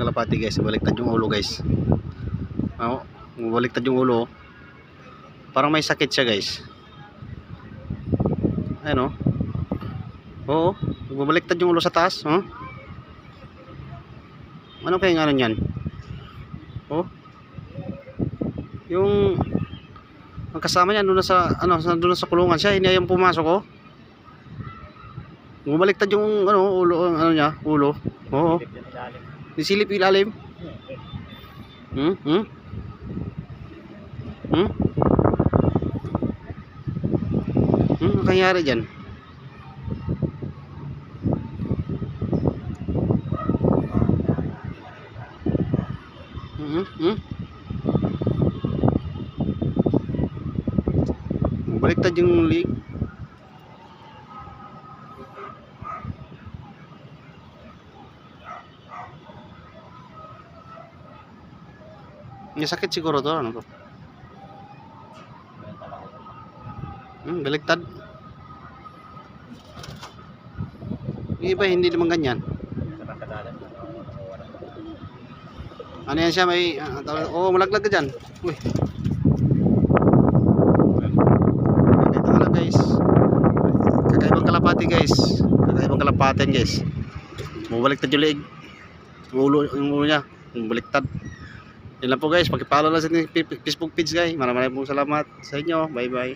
kalapati guys, baliktad yung ulo guys. Oh, baliktad yung ulo. Parang may sakit siya guys. Ayun oh. Oo, bumaliktad yung ulo sa taas, oh. Ano kaya nga niyan? Oh. Yung ang kasama niya doon sa doon sa kulungan siya, hindi ayang pumasok oh. Bumaliktad yung ulo, niya, ulo. Oo. Nisilip ilalim. Ano kanyari dyan? Baliktad yung leg. May sakit siguro to, ano to? Baliktad. Yung iba hindi naman ganyan. Ano yan siya, may malaglag ka dyan. Uy. Dito ka lang guys. Kakaibang kalapati guys. Kakaibang kalapatin guys. Bumaliktad yung leeg. Yung ulo niya. Bumaliktad. Yan lang po guys. Paki-follow lang sa Facebook page guys. Maraming salamat sa inyo. Bye bye.